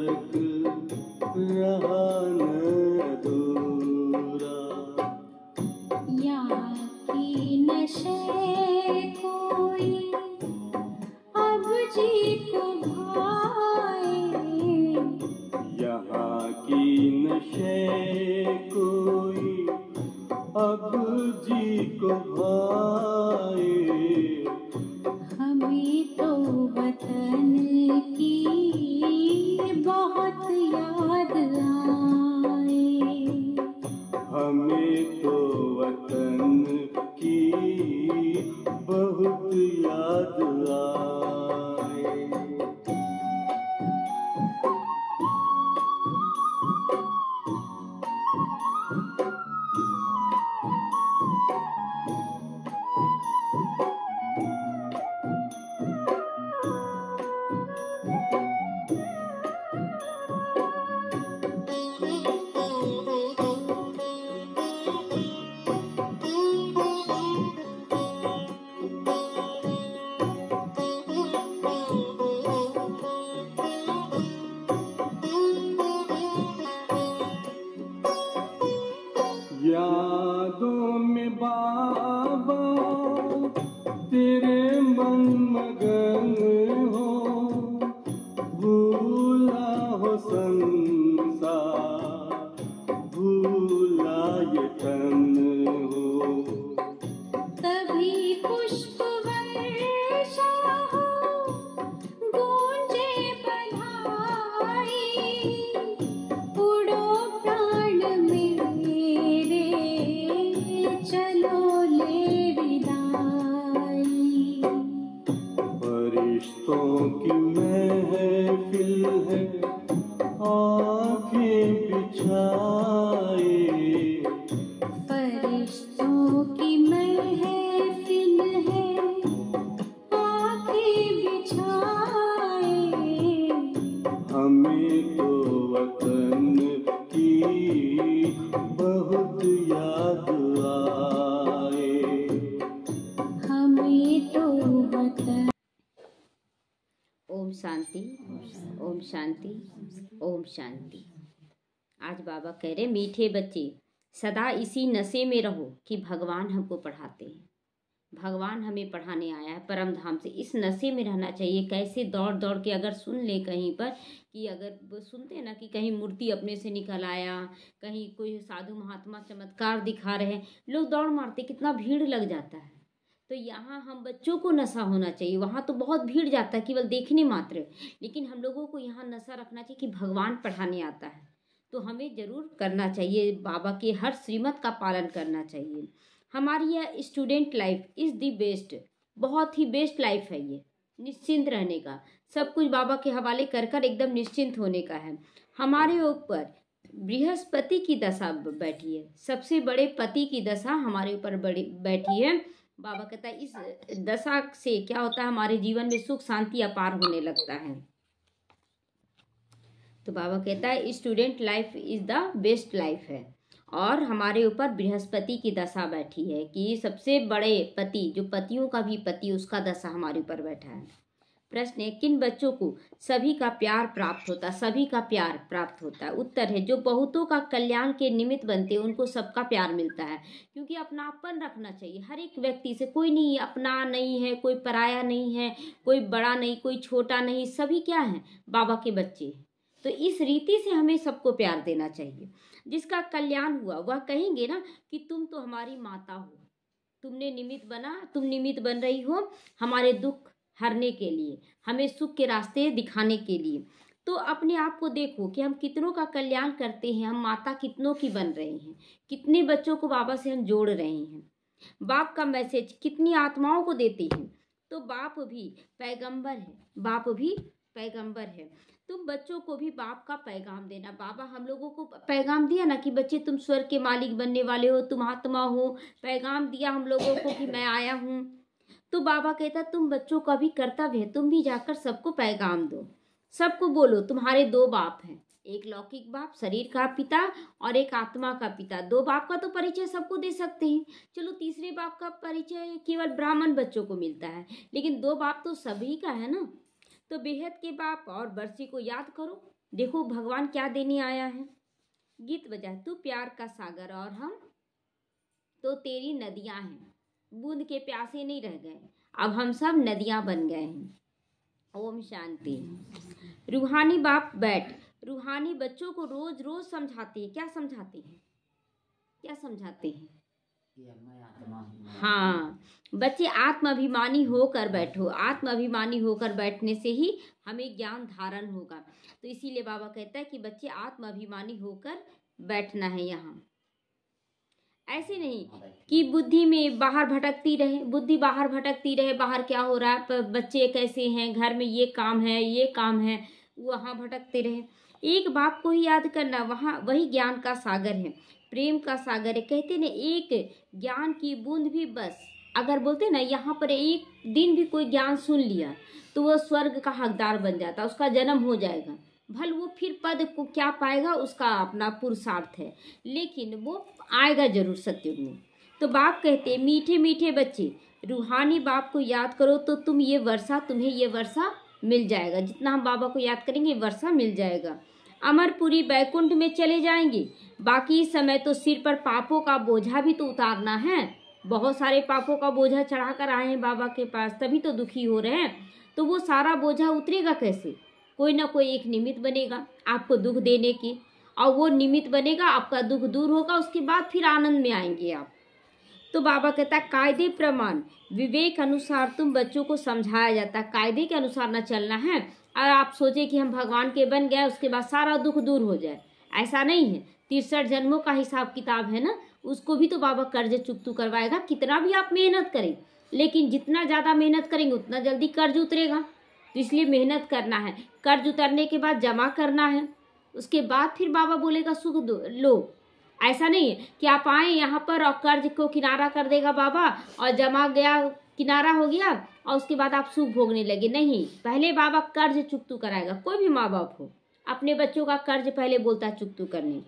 तक रहा न अधूरा। यहाँ की नशे कोई अब जी को भाए, यहाँ की नशे कोई अब जी को भाए। हमें तो वतन की बहुत याद आए, हमें तो वतन की बहुत याद आए। यादों में बाबा तेरे मन मगन हो, भूला हो संसार, भूला ये तन हो। तभी पुष्प वर्षा हो, गूंजे बधाई, उड़ो प्राण मेरे, चलो ले विदाई। फरिश्तों की महफिल है आंखें बिछाए, फरिश्तों की महफिल है आंखें बिछाए, हमें तो वतन की बहुत याद आए। हमें तो वतन। ओम शांति, ओम शांति, ओम शांति। आज बाबा कह रहे मीठे बच्चे सदा इसी नशे में रहो कि भगवान हमको पढ़ाते हैं, भगवान हमें पढ़ाने आया है परम धाम से। इस नशे में रहना चाहिए। कैसे दौड़ दौड़ के अगर सुन ले कहीं पर कि अगर वो सुनते हैं ना कि कहीं मूर्ति अपने से निकल आया, कहीं कोई साधु महात्मा चमत्कार दिखा रहे हैं, लोग दौड़ मारते, कितना भीड़ लग जाता है। तो यहाँ हम बच्चों को नशा होना चाहिए। वहाँ तो बहुत भीड़ जाता है केवल देखने मात्र, लेकिन हम लोगों को यहाँ नशा रखना चाहिए कि भगवान पढ़ाने आता है। तो हमें जरूर करना चाहिए, बाबा के हर श्रीमत का पालन करना चाहिए। हमारी यह student life is the best, बहुत ही बेस्ट लाइफ है ये। निश्चिंत रहने का, सब कुछ बाबा के हवाले कर कर एकदम निश्चिंत होने का है। हमारे ऊपर बृहस्पति की दशा बैठी है, सबसे बड़े पति की दशा हमारे ऊपर बड़ी बैठी है। बाबा कहता है इस दशा से क्या होता है, हमारे जीवन में सुख शांति अपार होने लगता है। तो बाबा कहता है student life is the best life है। और हमारे ऊपर बृहस्पति की दशा बैठी है कि सबसे बड़े पति, जो पतियों का भी पति, उसका दशा हमारे ऊपर बैठा है। प्रश्न है किन बच्चों को सभी का प्यार प्राप्त होता है? सभी का प्यार प्राप्त होता है। उत्तर है जो बहुतों का कल्याण के निमित्त बनते हैं उनको सबका प्यार मिलता है। क्योंकि अपनापन रखना चाहिए हर एक व्यक्ति से। कोई नहीं अपना नहीं है, कोई पराया नहीं है, कोई बड़ा नहीं, कोई छोटा नहीं, सभी क्या है? बाबा के बच्चे। तो इस रीति से हमें सबको प्यार देना चाहिए। जिसका कल्याण हुआ वह कहेंगे ना कि तुम तो हमारी माता हो, तुमने निमित्त बना, तुम निमित्त बन रही हो हमारे दुख हरने के लिए, हमें सुख के रास्ते दिखाने के लिए। तो अपने आप को देखो कि हम कितनों का कल्याण करते हैं, हम माता कितनों की बन रहे हैं, कितने बच्चों को बाबा से हम जोड़ रहे हैं, बाप का मैसेज कितनी आत्माओं को देते हैं। तो बाप भी पैगंबर है, बाप भी पैगंबर है। तुम बच्चों को भी बाप का पैगाम देना। बाबा हम लोगों को पैगाम दिया ना कि बच्चे तुम स्वर्ग के मालिक बनने वाले हो, तुम आत्मा हो। पैगाम दिया हम लोगों को कि मैं आया हूँ। तो बाबा कहता तुम बच्चों का भी कर्तव्य है, तुम भी जाकर सबको पैगाम दो, सबको बोलो तुम्हारे दो बाप हैं, एक लौकिक बाप शरीर का पिता और एक आत्मा का पिता। दो बाप का तो परिचय सबको दे सकते हैं, चलो तीसरे बाप का परिचय केवल ब्राह्मण बच्चों को मिलता है, लेकिन दो बाप तो सभी का है ना। तो बेहद के बाप और बरसी को याद करो, देखो भगवान क्या देने आया है। गीत बजा, तू प्यार का सागर और हम तो तेरी नदियां हैं, बूंद के प्यासे नहीं रह गए, अब हम सब नदियां बन गए हैं। ओम शांति। रूहानी बाप बैठ, रूहानी बच्चों को रोज रोज समझाते हैं। क्या समझाते हैं? क्या समझाते हैं? हाँ, बच्चे आत्माभिमानी होकर बैठो। आत्माभिमानी होकर बैठने से ही हमें ज्ञान धारण होगा। तो इसीलिए बाबा कहता है कि बच्चे आत्माभिमानी होकर बैठना है यहाँ। ऐसे नहीं कि बुद्धि में बाहर भटकती रहे, बुद्धि बाहर भटकती रहे, बाहर क्या हो रहा है, बच्चे कैसे हैं, घर में ये काम है, ये काम है, वहाँ भटकते रहे। एक बाप को ही याद करना, वहाँ वही ज्ञान का सागर है, प्रेम का सागर है। कहते ना एक ज्ञान की बूंद भी बस, अगर बोलते ना यहाँ पर एक दिन भी कोई ज्ञान सुन लिया तो वह स्वर्ग का हकदार बन जाता, उसका जन्म हो जाएगा। भल वो फिर पद को क्या पाएगा, उसका अपना पुरुषार्थ है, लेकिन वो आएगा जरूर सत्युग में। तो बाप कहते मीठे मीठे बच्चे, रूहानी बाप को याद करो तो तुम्हें ये वर्षा मिल जाएगा। जितना हम बाबा को याद करेंगे वर्षा मिल जाएगा। अमरपुरी बैकुंठ में चले जाएंगे। बाकी समय तो सिर पर पापों का बोझा भी तो उतारना है। बहुत सारे पापों का बोझा चढ़ा कर आए हैं बाबा के पास, तभी तो दुखी हो रहे हैं। तो वो सारा बोझा उतरेगा कैसे? कोई ना कोई एक निमित्त बनेगा आपको दुख देने की, और वो निमित्त बनेगा, आपका दुख दूर होगा, उसके बाद फिर आनंद में आएंगे आप। तो बाबा कहता है कायदे प्रमाण विवेक अनुसार तुम बच्चों को समझाया जाता है। कायदे के अनुसार न चलना है। और आप सोचे कि हम भगवान के बन गए उसके बाद सारा दुख दूर हो जाए, ऐसा नहीं है। 63 जन्मों का हिसाब किताब है ना, उसको भी तो बाबा कर्ज चुकतू करवाएगा। कितना भी आप मेहनत करें, लेकिन जितना ज़्यादा मेहनत करेंगे उतना जल्दी कर्ज उतरेगा। तो इसलिए मेहनत करना है, कर्ज उतरने के बाद जमा करना है, उसके बाद फिर बाबा बोलेगा सुख दो लो। ऐसा नहीं है कि आप आए यहाँ पर और कर्ज को किनारा कर देगा बाबा और जमा गया किनारा हो गया और उसके बाद आप सुख भोगने लगे। नहीं, पहले बाबा कर्ज चुकतू कराएगा। कोई भी माँ बाप हो, अपने बच्चों का कर्ज पहले बोलता है चुकतू करने।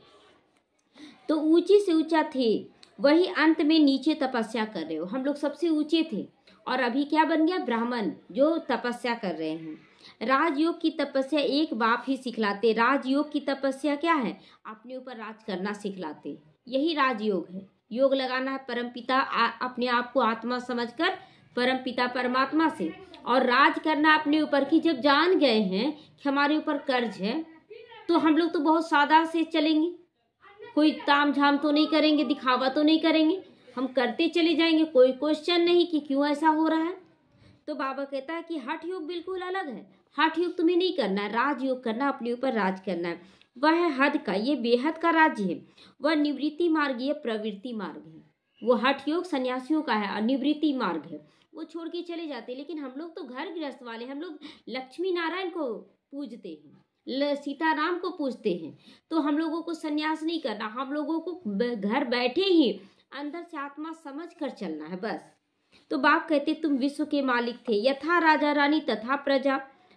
तो ऊंची से ऊंचा थे, वही अंत में नीचे तपस्या कर रहे हो। हम लोग सबसे ऊंचे थे और अभी क्या बन गया? ब्राह्मण जो तपस्या कर रहे हैं। राजयोग की तपस्या एक बाप ही सिखलाते। राजयोग की तपस्या क्या है? अपने ऊपर राज करना सिखलाते। यही राजयोग है। योग लगाना है परमपिता, अपने आप को आत्मा समझकर परमपिता परमात्मा से, और राज करना अपने ऊपर की जब जान गए हैं कि हमारे ऊपर कर्ज है, तो हम लोग तो बहुत सादा से चलेंगे। कोई ताम झाम तो नहीं करेंगे, दिखावा तो नहीं करेंगे, हम करते चले जाएंगे। कोई क्वेश्चन नहीं कि क्यों ऐसा हो रहा है। तो बाबा कहता है कि हठ योग बिल्कुल अलग है। हठ योग तुम्हें नहीं करना है, राजयोग करना, अपने ऊपर राज करना है। वह है हद का, ये बेहद का राज्य है। वह निवृत्ति मार्ग, ये प्रवृत्ति मार्ग है। वो हठ योग सन्यासियों का है और निवृत्ति मार्ग है, वो छोड़ के चले जाते। लेकिन हम लोग तो घर गृहस्थ वाले, हम लोग लक्ष्मी नारायण को पूजते हैं, सीताराम को पूजते हैं। तो हम लोगों को सन्यास नहीं करना, हम लोगों को घर बैठे ही अंदर से आत्मा समझ कर चलना है बस। तो बाप कहते तुम विश्व के मालिक थे, यथा राजा रानी तथा प्रजा।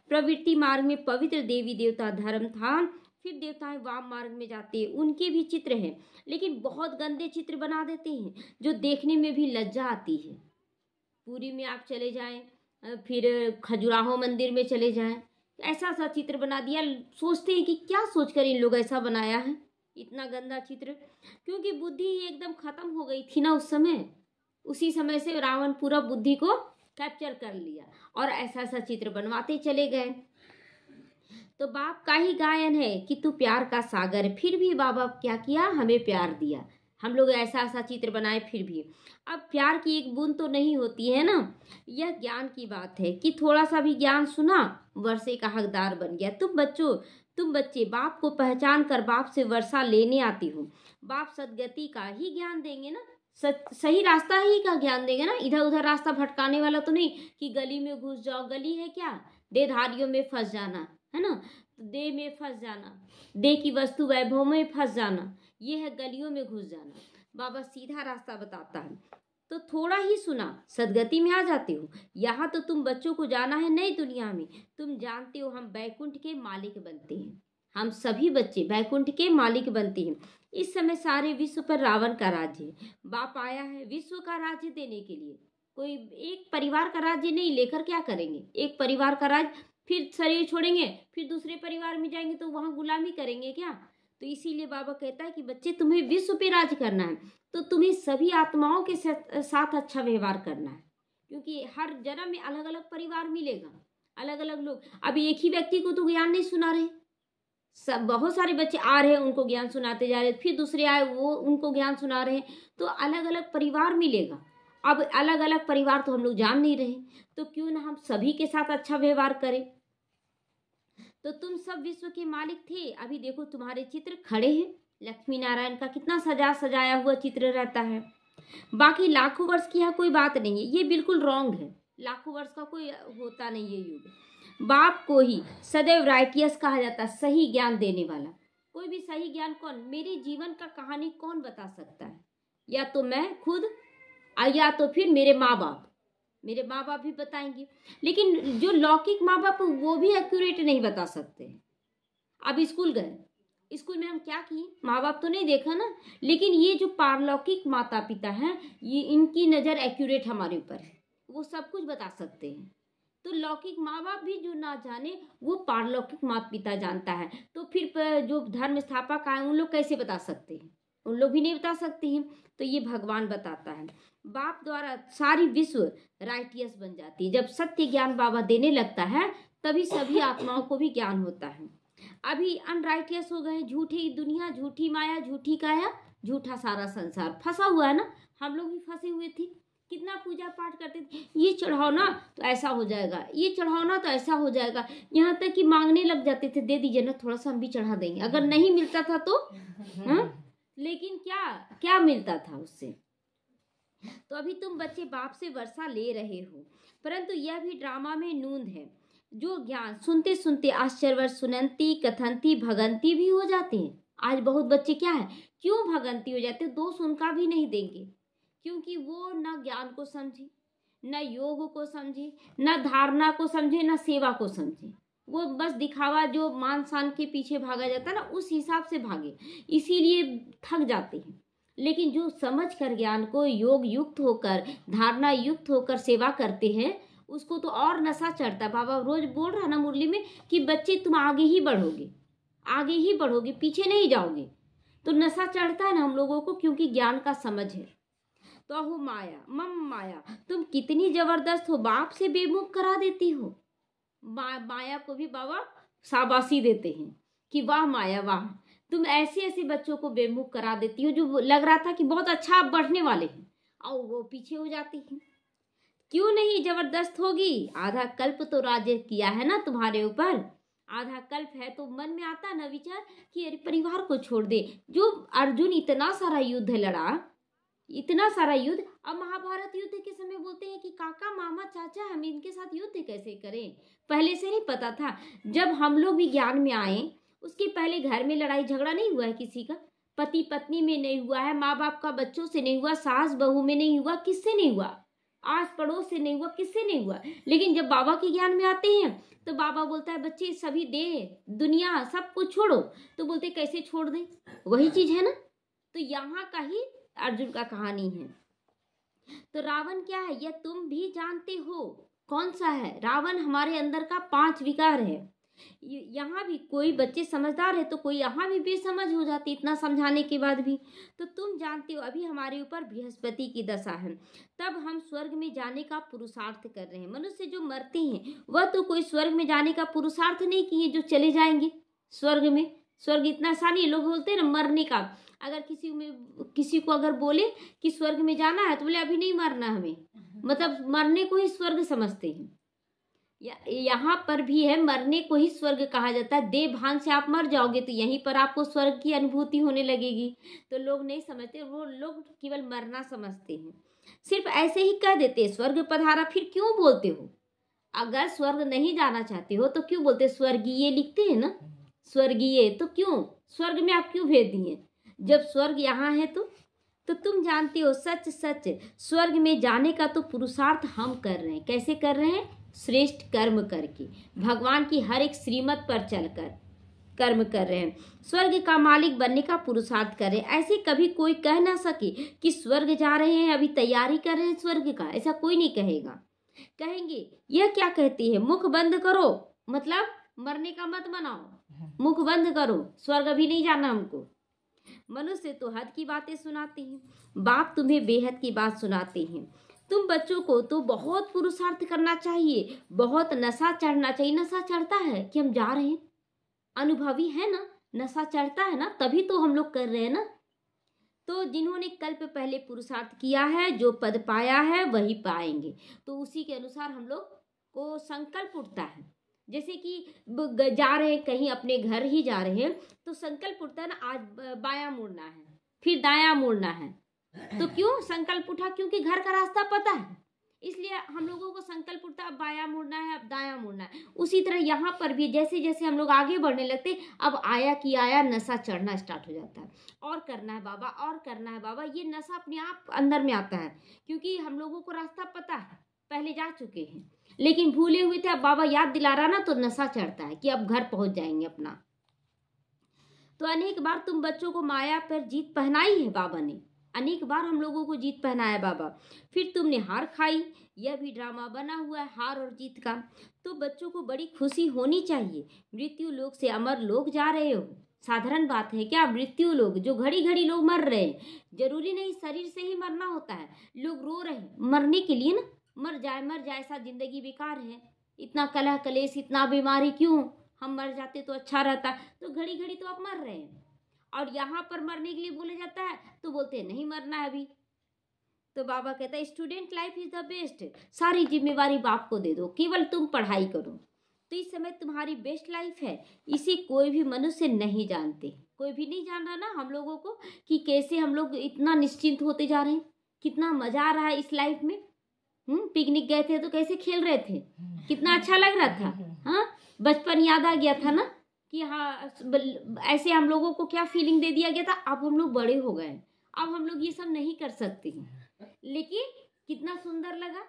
प्रवृत्ति मार्ग में पवित्र देवी देवता धर्म था। फिर देवताएं वाम मार्ग में जाते हैं, उनके भी चित्र हैं, लेकिन बहुत गंदे चित्र बना देते हैं जो देखने में भी लज्जा आती है। पुरी में आप चले जाएं, फिर खजुराहो मंदिर में चले जाएं, ऐसा सा चित्र बना दिया। सोचते हैं कि क्या सोचकर इन लोग ऐसा बनाया है, इतना गंदा चित्र। क्योंकि बुद्धि ही एकदम खत्म हो गई थी ना उस समय। उसी समय से रावण पूरा बुद्धि को कैप्चर कर लिया और ऐसा ऐसा चित्र बनवाते चले गए। तो बाप का ही गायन है कि तू प्यार का सागर है। फिर भी बाबा क्या किया? हमें प्यार दिया। हम लोग ऐसा ऐसा चित्र बनाए, फिर भी अब प्यार की एक बूंद तो नहीं होती है ना। यह ज्ञान की बात है कि थोड़ा सा भी ज्ञान सुना, वर्षे का हकदार बन गया। तुम बच्चे बाप को पहचान कर बाप से वर्षा लेने आती हो। बाप सदगति का ही ज्ञान देंगे ना, सही रास्ता ही का ज्ञान देंगे ना। इधर उधर रास्ता भटकाने वाला तो नहीं कि गली में घुस जाओ। गली है क्या? देहधारियों में फंस जाना है ना, देह में फंस जाना, देह की वस्तु वैभव में फंस जाना, ये है गलियों में घुस जाना। बाबा सीधा रास्ता बताता है। तो थोड़ा ही सुना, सदगति में आ जाते हो। यहाँ तो तुम बच्चों को जाना है नई दुनिया में। तुम जानते हो हम बैकुंठ के मालिक बनते हैं। हम सभी बच्चे बैकुंठ के मालिक बनते हैं। इस समय सारे विश्व पर रावण का राज्य है। बाप आया है विश्व का राज्य देने के लिए। कोई एक परिवार का राज्य नहीं लेकर क्या करेंगे? एक परिवार का राज्य फिर शरीर छोड़ेंगे, फिर दूसरे परिवार में जाएंगे तो वहाँ गुलामी करेंगे क्या? तो इसीलिए बाबा कहता है कि बच्चे तुम्हें विश्व पे राज करना है तो तुम्हें सभी आत्माओं के साथ अच्छा व्यवहार करना है, क्योंकि हर जन्म में अलग अलग परिवार मिलेगा, अलग अलग लोग। अभी एक ही व्यक्ति को तो ज्ञान नहीं सुना रहे, सब बहुत सारे बच्चे आ रहे हैं उनको ज्ञान सुनाते जा रहे हैं, फिर दूसरे आए वो उनको ज्ञान सुना रहे हैं, तो अलग अलग परिवार मिलेगा। अब अलग अलग परिवार तो हम लोग जान नहीं रहे, तो क्यों ना हम सभी के साथ अच्छा व्यवहार करें। तो तुम सब विश्व के मालिक थे। अभी देखो तुम्हारे चित्र खड़े हैं, लक्ष्मी नारायण का कितना सजाया हुआ चित्र रहता है। बाकी लाखों वर्ष की यहाँ कोई बात नहीं है, ये बिल्कुल रॉन्ग है। लाखों वर्ष का कोई होता नहीं है युग। बाप को ही सदैव राइटियस कहा जाता है, सही ज्ञान देने वाला। कोई भी सही ज्ञान कौन, मेरे जीवन का कहानी कौन बता सकता है? या तो मैं खुद, या तो फिर मेरे माँ बाप भी बताएंगे। लेकिन जो लौकिक माँ बाप वो भी एक्यूरेट नहीं बता सकते। अब स्कूल गए, स्कूल में हम क्या किए, माँ बाप तो नहीं देखा ना, लेकिन ये जो पारलौकिक माता पिता हैं, ये इनकी नज़र एक्यूरेट हमारे ऊपर है, वो सब कुछ बता सकते हैं। तो लौकिक माँ बाप भी जो ना जाने वो पारलौकिक माता पिता जानता है, तो फिर जो धर्म स्थापक आए उन लोग कैसे बता सकते हैं? उन लोग भी नहीं बता सकते हैं। तो ये भगवान बताता है। बाप द्वारा सारी विश्व राइटियस बन जाती है। जब सत्य ज्ञान बाबा देने लगता है तभी सभी आत्माओं को भी ज्ञान होता है। अभी अनराइटियस हो गए, झूठी दुनिया, झूठी माया, झूठी काया, झूठा सारा संसार फंसा हुआ है ना। हम लोग भी फंसे हुए थे, कितना पूजा पाठ करते थे, ये चढ़ाओ ना तो ऐसा हो जाएगा, ये चढ़ाओ ना तो ऐसा हो जाएगा, यहाँ तक कि मांगने लग जाते थे, दे दीजिए ना थोड़ा सा हम भी चढ़ा देंगे। अगर नहीं मिलता था तो लेकिन क्या मिलता था उससे। तो अभी तुम बच्चे बाप से वर्षा ले रहे हो, परंतु यह भी ड्रामा में नूंद है। जो ज्ञान सुनते सुनते आश्चर्यवश सुनंती कथंती भगंती भी हो जाते हैं। आज बहुत बच्चे क्या है, क्यों भगंती हो जाते, दोष उनका भी नहीं देंगे, क्योंकि वो न ज्ञान को समझे, न योग को समझे, न धारणा को समझे, न सेवा को समझे। वो बस दिखावा, जो मान शान के पीछे भागा जाता है ना, उस हिसाब से भागे, इसीलिए थक जाते हैं। लेकिन जो समझ कर ज्ञान को योग युक्त होकर, धारणा युक्त होकर सेवा करते हैं, उसको तो और नशा चढ़ता है। बाबा रोज बोल रहा ना मुरली में कि बच्चे तुम आगे ही बढ़ोगे, पीछे नहीं जाओगे। तो नशा चढ़ता है ना हम लोगों को, क्योंकि ज्ञान का समझ है। तो अहो माया मम माया, तुम कितनी जबरदस्त हो, बाप से बेमुख करा देती हो। माया को भी बाबा शाबाशी देते हैं कि वाह माया वाह, तुम ऐसे ऐसे बच्चों को बेमुख करा देती हो जो लग रहा था कि बहुत अच्छा आप बढ़ने वाले हैं, और वो पीछे हो जाती हैं। क्यों नहीं जबरदस्त होगी, आधा कल्प तो राज्य किया है ना तुम्हारे ऊपर, आधा कल्प है। तो मन में आता ना विचार कि अरे परिवार को छोड़ दे। जो अर्जुन इतना सारा युद्ध लड़ा, इतना सारा युद्ध, अब महाभारत युद्ध के समय बोलते हैं कि काका मामा चाचा हम इनके साथ युद्ध कैसे करें, पहले से नहीं पता था। जब हम लोग भी ज्ञान में आए उसके पहले घर में लड़ाई झगड़ा नहीं हुआ है किसी का, पति पत्नी में नहीं हुआ है, माँ बाप का बच्चों से नहीं हुआ, सास बहू में नहीं हुआ, किससे नहीं हुआ, आस पड़ोस से नहीं हुआ, किससे नहीं हुआ। लेकिन जब बाबा के ज्ञान में आते हैं तो बाबा बोलता है बच्चे सभी दे दुनिया सब कुछ छोड़ो, तो बोलते कैसे छोड़ दें, वही चीज है ना। तो यहाँ का ही अर्जुन का कहानी है। तो रावण क्या है यह तुम भी जानते हो, कौन सा है रावण, हमारे अंदर का 5 विकार है। यहाँ भी कोई बच्चे समझदार है तो कोई यहाँ भी बेसमझ हो जाती इतना समझाने के बाद भी। तो तुम जानते हो अभी हमारे ऊपर बृहस्पति की दशा है, तब हम स्वर्ग में जाने का पुरुषार्थ कर रहे हैं। मनुष्य जो मरते हैं वह तो कोई स्वर्ग में जाने का पुरुषार्थ नहीं किए जो चले जाएंगे स्वर्ग में। स्वर्ग इतना आसानी, लोग बोलते हैं ना मरने का, अगर किसी को अगर बोले कि स्वर्ग में जाना है तो बोले अभी नहीं मरना हमें, मतलब मरने को ही स्वर्ग समझते हैं। यहाँ पर भी है, मरने को ही स्वर्ग कहा जाता है। देह भान से आप मर जाओगे तो यहीं पर आपको स्वर्ग की अनुभूति होने लगेगी। तो लोग नहीं समझते, वो लोग केवल मरना समझते हैं, सिर्फ ऐसे ही कह देते हैं स्वर्ग पधारा। फिर क्यों बोलते हो, अगर स्वर्ग नहीं जाना चाहते हो तो क्यों बोलते, स्वर्गीय लिखते हैं ना, स्वर्गीय, तो क्यों स्वर्ग में आप क्यों भेज दिए जब स्वर्ग यहाँ है। तो तुम जानते हो सच सच स्वर्ग में जाने का तो पुरुषार्थ हम कर रहे हैं। कैसे कर रहे हैं, श्रेष्ठ कर्म करके, भगवान की हर एक श्रीमत पर चलकर कर्म कर रहे हैं, स्वर्ग का मालिक बनने का पुरुषार्थ कर रहे हैं। ऐसे कभी कोई कह ना सके कि स्वर्ग जा रहे हैं, अभी तैयारी कर रहे हैं स्वर्ग का, ऐसा कोई नहीं कहेगा। कहेंगे यह क्या कहती है, मुख बंद करो, मतलब मरने का मत बनाओ, मुख बंद करो, स्वर्ग अभी नहीं जाना हमको। मनुष्य तो हद की बातें सुनाते हैं, बाप तुम्हें बेहद की बात सुनाते हैं। तुम बच्चों को तो बहुत पुरुषार्थ करना चाहिए, बहुत नशा चढ़ना चाहिए। नशा चढ़ता है कि हम जा रहे हैं, अनुभवी है ना, नशा चढ़ता है ना, तभी तो हम लोग कर रहे हैं ना। तो जिन्होंने कल्प पहले पुरुषार्थ किया है, जो पद पाया है वही पाएंगे। तो उसी के अनुसार हम लोग को संकल्प उठता है। जैसे कि जा रहे हैं कहीं, अपने घर ही जा रहे हैं, तो संकल्प उठता है ना, आज बायां मुड़ना है, फिर दायां मुड़ना है। तो क्यों संकल्प उठा? क्योंकि घर का रास्ता पता है, इसलिए हम लोगों को संकल्प उठता है अब बायां मुड़ना है, अब दायां मुड़ना है। उसी तरह यहाँ पर भी जैसे जैसे हम लोग आगे बढ़ने लगते, अब आया कि आया नशा चढ़ना स्टार्ट हो जाता है। और करना है बाबा, और करना है बाबा, ये नशा अपने आप अंदर में आता है, क्योंकि हम लोगों को रास्ता पता है, पहले जा चुके हैं, लेकिन भूले हुए थे। अब बाबा याद दिला रहा ना, तो नशा चढ़ता है कि अब घर पहुंच जाएंगे अपना। तो अनेक बार तुम बच्चों को माया पर जीत पहनाई है बाबा ने, अनेक बार हम लोगों को जीत पहनाया बाबा। फिर तुमने हार खाई, यह भी ड्रामा बना हुआ है हार और जीत का। तो बच्चों को बड़ी खुशी होनी चाहिए, मृत्यु लोक से अमर लोग जा रहे हो। साधारण बात है क्या? मृत्यु लोग, जो घड़ी घड़ी लोग मर रहे हैं, जरूरी नहीं शरीर से ही मरना होता है। लोग रो रहे हैं मरने के लिए ना, मर जाए मर जाए, ऐसा जिंदगी बेकार है, इतना कलह कलेश, इतना बीमारी क्यों, हम मर जाते तो अच्छा रहता। तो घड़ी घड़ी तो आप मर रहे हैं, और यहाँ पर मरने के लिए बोला जाता है तो बोलते हैं नहीं मरना है अभी। तो बाबा कहता है student life is the best, सारी जिम्मेवारी बाप को दे दो, केवल तुम पढ़ाई करो। तो इस समय तुम्हारी बेस्ट लाइफ है, इसे कोई भी मनुष्य नहीं जानते, कोई भी नहीं जान रहा ना हम लोगों को, कि कैसे हम लोग इतना निश्चिंत होते जा रहे हैं, कितना मजा आ रहा है इस लाइफ में। पिकनिक गए थे तो कैसे खेल रहे थे, कितना अच्छा लग रहा था। हाँ, बचपन याद आ गया था ना, कि हाँ ऐसे हम लोगों को क्या फीलिंग दे दिया गया था। अब हम लोग बड़े हो गए, अब हम लोग ये सब नहीं कर सकते हैं, लेकिन कितना सुंदर लगा।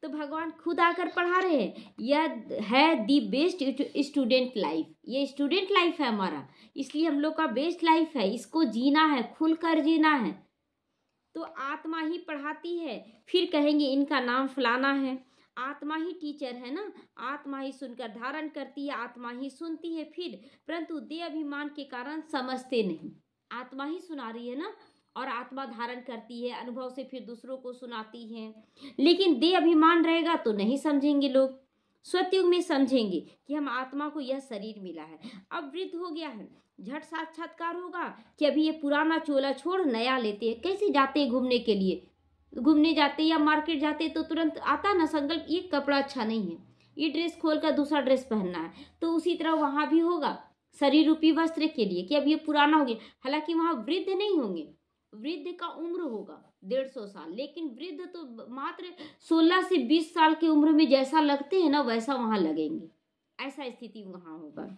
तो भगवान खुद आकर पढ़ा रहे हैं, यह है दी बेस्ट स्टूडेंट लाइफ, ये स्टूडेंट लाइफ है हमारा, इसलिए हम लोग का बेस्ट लाइफ है, इसको जीना है, खुलकर जीना है। तो आत्मा ही पढ़ाती है, फिर कहेंगे इनका नाम फलाना है। आत्मा ही टीचर है ना, आत्मा ही सुनकर धारण करती है, आत्मा ही सुनती है फिर, परंतु देह अभिमान के कारण समझते नहीं। आत्मा ही सुना रही है ना, और आत्मा धारण करती है, अनुभव से फिर दूसरों को सुनाती है, लेकिन देह अभिमान रहेगा तो नहीं समझेंगे लोग। सतयुग में समझेंगे कि हम आत्मा को यह शरीर मिला है, अब वृद्ध हो गया है, झट साक्षात्कार होगा कि अभी ये पुराना चोला छोड़ नया लेते हैं। कैसे जाते हैं घूमने के लिए, घूमने जाते या मार्केट जाते तो तुरंत आता ना संकल्प, ये कपड़ा अच्छा नहीं है, ये ड्रेस खोल कर दूसरा ड्रेस पहनना है। तो उसी तरह वहाँ भी होगा शरीर रूपी वस्त्र के लिए कि अब ये पुराना हो गया। हालांकि वहाँ वृद्ध नहीं होंगे, वृद्ध का उम्र होगा 150 साल, लेकिन वृद्ध तो मात्र 16 से 20 साल की उम्र में जैसा लगते हैं ना वैसा वहाँ लगेंगे, ऐसा स्थिति वहाँ होगा।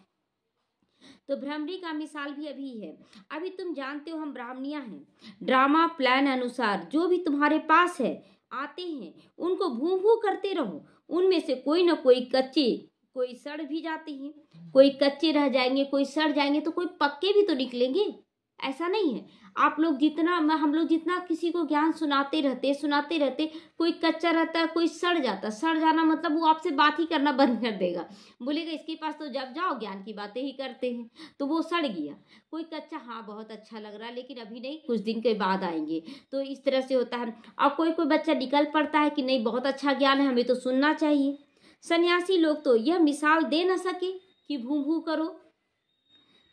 तो भ्रमरी का मिसाल भी अभी है। अभी तुम जानते हो हम ब्राह्मणियां हैं, ड्रामा प्लान अनुसार जो भी तुम्हारे पास है आते हैं, उनको भू भू करते रहो। उनमें से कोई ना कोई कच्चे, कोई सड़ भी जाते हैं, कोई कच्चे रह जाएंगे, कोई सड़ जाएंगे, तो कोई पक्के भी तो निकलेंगे। ऐसा नहीं है, आप लोग जितना, हम लोग जितना किसी को ज्ञान सुनाते रहते, कोई कच्चा रहता है, कोई सड़ जाता। सड़ जाना मतलब वो आपसे बात ही करना बंद कर देगा, बोलेगा इसके पास तो जब जाओ ज्ञान की बातें ही करते हैं, तो वो सड़ गया। कोई कच्चा, हाँ बहुत अच्छा लग रहा है लेकिन अभी नहीं, कुछ दिन के बाद आएंगे। तो इस तरह से होता है। और कोई बच्चा निकल पड़ता है कि नहीं बहुत अच्छा ज्ञान है, हमें तो सुनना चाहिए। सन्यासी लोग तो यह मिसाल दे न सके कि भू भू करो,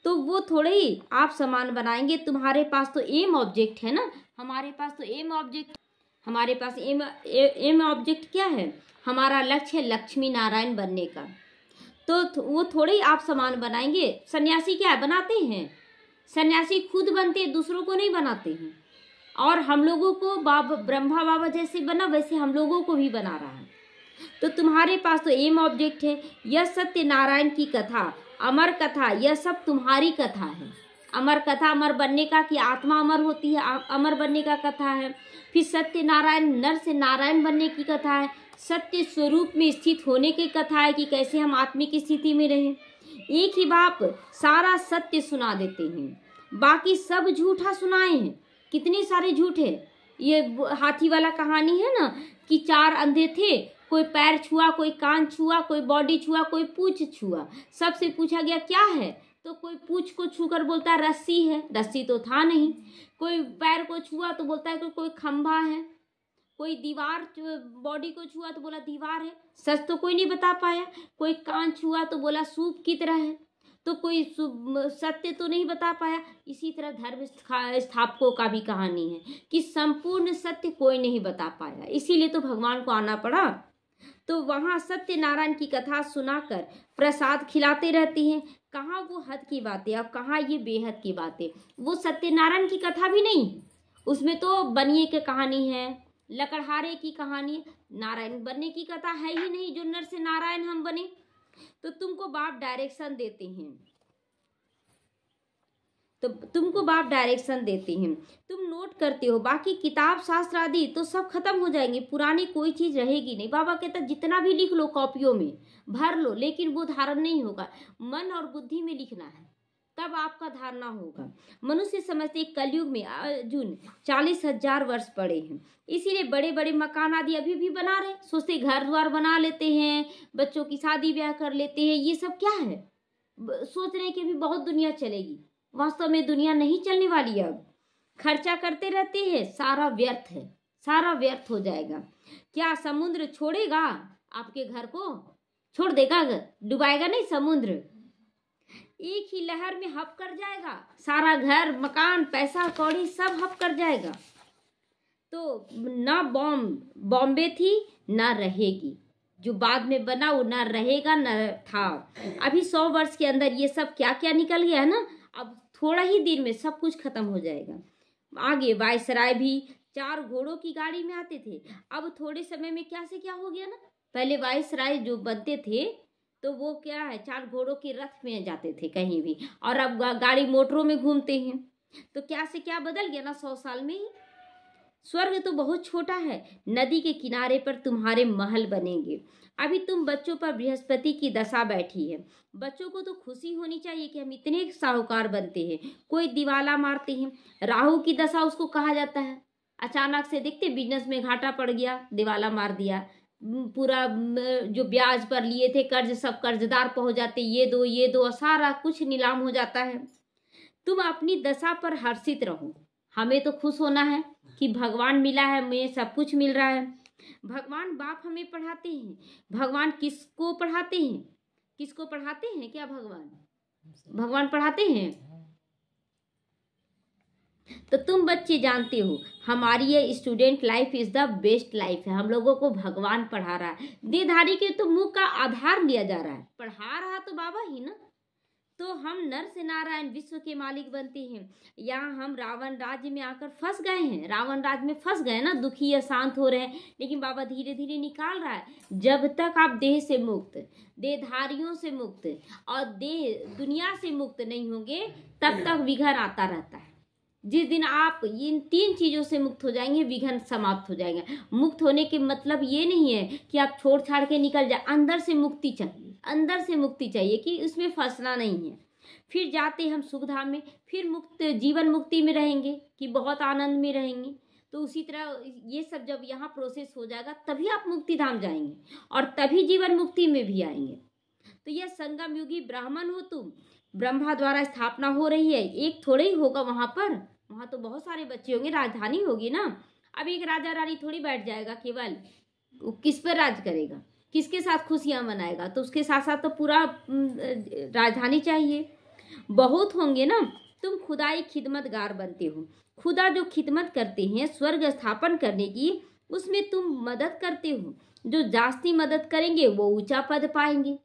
तो वो थोड़े ही आप समान बनाएंगे। तुम्हारे पास तो एम ऑब्जेक्ट है ना, हमारे पास तो एम ऑब्जेक्ट, हमारे पास एम ऑब्जेक्ट क्या है, हमारा लक्ष्य है लक्ष्मी नारायण बनने का। तो वो थोड़े ही आप समान बनाएंगे। सन्यासी क्या है, बनाते हैं, सन्यासी खुद बनते हैं, दूसरों को नहीं बनाते हैं। और हम लोगों को ब्रह्मा बाबा जैसे बना वैसे हम लोगों को भी बना रहा है। तो तुम्हारे पास तो एम ऑब्जेक्ट है, यह सत्य नारायण की कथा, अमर कथा, यह सब तुम्हारी कथा है। अमर कथा, अमर बनने का, कि आत्मा अमर होती है, अमर बनने का कथा है। फिर सत्य नारायण, नर से नारायण बनने की कथा है। सत्य स्वरूप में स्थित होने की कथा है कि कैसे हम आत्मिक स्थिति में रहें। एक ही बाप सारा सत्य सुना देते हैं, बाकी सब झूठा सुनाए हैं। कितने सारे झूठे, ये हाथी वाला कहानी है ना, कि 4 अंधे थे, कोई पैर छुआ, कोई कान छुआ, कोई बॉडी छुआ, कोई पूंछ छुआ। सबसे पूछा गया क्या है, तो कोई पूंछ को छूकर बोलता है रस्सी है, रस्सी तो था नहीं। कोई पैर को छुआ तो बोलता है कि कोई खंभा है। कोई दीवार बॉडी को छुआ तो बोला दीवार है, सच तो कोई नहीं बता पाया। कोई कान छुआ तो बोला सूप की तरह है, तो कोई सत्य तो नहीं बता पाया। इसी तरह धर्म स्थापकों का भी कहानी है कि संपूर्ण सत्य कोई नहीं बता पाया, इसीलिए तो भगवान को आना पड़ा। तो वहाँ सत्यनारायण की कथा सुनाकर प्रसाद खिलाते रहते हैं। कहाँ वो हद की बातें और कहाँ ये बेहद की बातें। वो सत्यनारायण की कथा भी नहीं, उसमें तो बनिए की कहानी है, लकड़हारे की कहानी, नारायण बनने की कथा है ही नहीं, जो नर से नारायण हम बने। तो तुमको बाप डायरेक्शन देते हैं, तुम नोट करते हो। बाकी किताब शास्त्र आदि तो सब खत्म हो जाएंगे, पुरानी कोई चीज रहेगी नहीं। बाबा कहता जितना भी लिख लो कॉपियों में भर लो, लेकिन वो धारण नहीं होगा। मन और बुद्धि में लिखना है, तब आपका धारणा होगा। मनुष्य समझते कलयुग में अर्जुन 40,000 वर्ष पड़े हैं, इसीलिए बड़े बड़े मकान आदि अभी भी बना रहे। सोचते घर द्वार बना लेते हैं, बच्चों की शादी ब्याह कर लेते हैं। ये सब क्या है, सोच रहे हैं कि अभी बहुत दुनिया चलेगी। वास्तव में दुनिया नहीं चलने वाली है। अब खर्चा करते रहते हैं, सारा व्यर्थ है, सारा व्यर्थ हो जाएगा। क्या समुद्र छोड़ेगा आपके घर को? छोड़ देगा, डुबाएगा नहीं समुद्र। एक ही लहर में हप कर जाएगा, सारा घर मकान पैसा कौड़ी सब हप कर जाएगा। तो ना बॉम्बे थी ना रहेगी, जो बाद में बना वो ना रहेगा ना था। अभी 100 वर्ष के अंदर ये सब क्या क्या निकल गया है ना, अब थोड़ा ही दिन में सब कुछ खत्म हो जाएगा। आगे वायसराय भी 4 घोड़ों की गाड़ी में आते थे, अब थोड़े समय में क्या से क्या हो गया ना। पहले वायसराय जो बनते थे तो वो क्या है, 4 घोड़ों के रथ में जाते थे कहीं भी, और अब गाड़ी मोटरों में घूमते हैं। तो क्या से क्या बदल गया ना 100 साल में ही। स्वर्ग तो बहुत छोटा है, नदी के किनारे पर तुम्हारे महल बनेंगे। अभी तुम बच्चों पर बृहस्पति की दशा बैठी है। बच्चों को तो खुशी होनी चाहिए कि हम इतने साहूकार बनते हैं। कोई दिवाला मारते हैं, राहु की दशा उसको कहा जाता है। अचानक से देखते बिजनेस में घाटा पड़ गया, दिवाला मार दिया, पूरा जो ब्याज पर लिए थे कर्ज सब कर्जदार पहुंच जाते, ये दो सारा कुछ नीलाम हो जाता है। तुम अपनी दशा पर हर्षित रहो। हमें तो खुश होना है कि भगवान मिला है, हमें सब कुछ मिल रहा है। भगवान बाप हमें पढ़ाते हैं। भगवान किसको पढ़ाते हैं? किसको पढ़ाते हैं? क्या भगवान पढ़ाते हैं? तो तुम बच्चे जानते हो हमारी ये student life is the best life है। हम लोगों को भगवान पढ़ा रहा है। देहधारी के तो मुंह का आधार लिया जा रहा है, पढ़ा रहा तो बाबा ही ना। तो हम नर से नारायण विश्व के मालिक बनते हैं। यहाँ हम रावण राज्य में आकर फंस गए हैं, रावण राज्य में फंस गए ना, दुखी या शांत हो रहे हैं। लेकिन बाबा धीरे धीरे निकाल रहा है। जब तक आप देह से मुक्त, देहधारियों से मुक्त और देह दुनिया से मुक्त नहीं होंगे, तब तक विघ्न आता रहता है। जिस दिन आप इन 3 चीज़ों से मुक्त हो जाएंगे, विघ्न समाप्त हो जाएंगे। मुक्त होने के मतलब ये नहीं है कि आप छोड़ छाड़ के निकल जाए। अंदर से मुक्ति चाहिए, अंदर से मुक्ति चाहिए कि उसमें फंसना नहीं है। फिर जाते हम सुखधाम में, फिर मुक्त जीवन मुक्ति में रहेंगे कि बहुत आनंद में रहेंगे। तो उसी तरह ये सब जब यहाँ प्रोसेस हो जाएगा तभी आप मुक्ति धाम जाएंगे और तभी जीवन मुक्ति में भी आएंगे। तो यह संगम युगी ब्राह्मण हो तुम, ब्रह्मा द्वारा स्थापना हो रही है। एक थोड़े ही होगा वहाँ पर, वहाँ तो बहुत सारे बच्चे होंगे, राजधानी होगी ना। अब एक राजा रानी थोड़ी बैठ जाएगा केवल, किस पर राज करेगा, किसके साथ खुशियाँ मनाएगा? तो उसके साथ साथ तो पूरा राजधानी चाहिए। बहुत होंगे ना। तुम खुदाई खिदमतगार बनते हो। खुदा जो खिदमत करते हैं स्वर्ग स्थापन करने की, उसमें तुम मदद करते हो। जो जास्ती मदद करेंगे वो ऊंचा पद पाएंगे।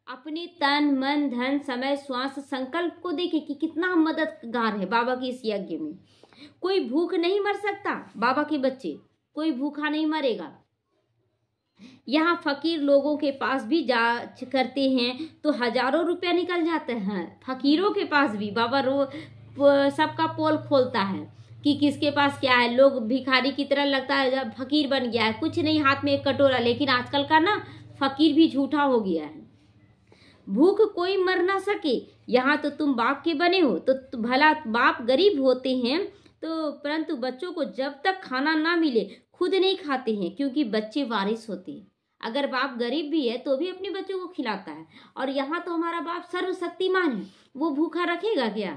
अपने तन मन धन समय श्वास संकल्प को देखे कि कितना हम मददगार है बाबा के इस यज्ञ में। कोई भूख नहीं मर सकता, बाबा के बच्चे कोई भूखा नहीं मरेगा। यहाँ फकीर लोगों के पास भी जांच करते हैं तो हजारों रुपया निकल जाते हैं। फकीरों के पास भी बाबा सबका पोल खोलता है कि किसके पास क्या है। लोग भिखारी की तरह लगता है जब फकीर बन गया है, कुछ नहीं हाथ में एक कटोरा। लेकिन आजकल का ना फकीर भी झूठा हो गया है। भूख कोई मर ना सके। यहाँ तो तुम बाप के बने हो तो भला बाप गरीब होते हैं तो, परंतु बच्चों को जब तक खाना ना मिले खुद नहीं खाते हैं, क्योंकि बच्चे वारिस होते हैं। अगर बाप गरीब भी है तो भी अपने बच्चों को खिलाता है। और यहाँ तो हमारा बाप सर्वशक्तिमान है, वो भूखा रखेगा क्या?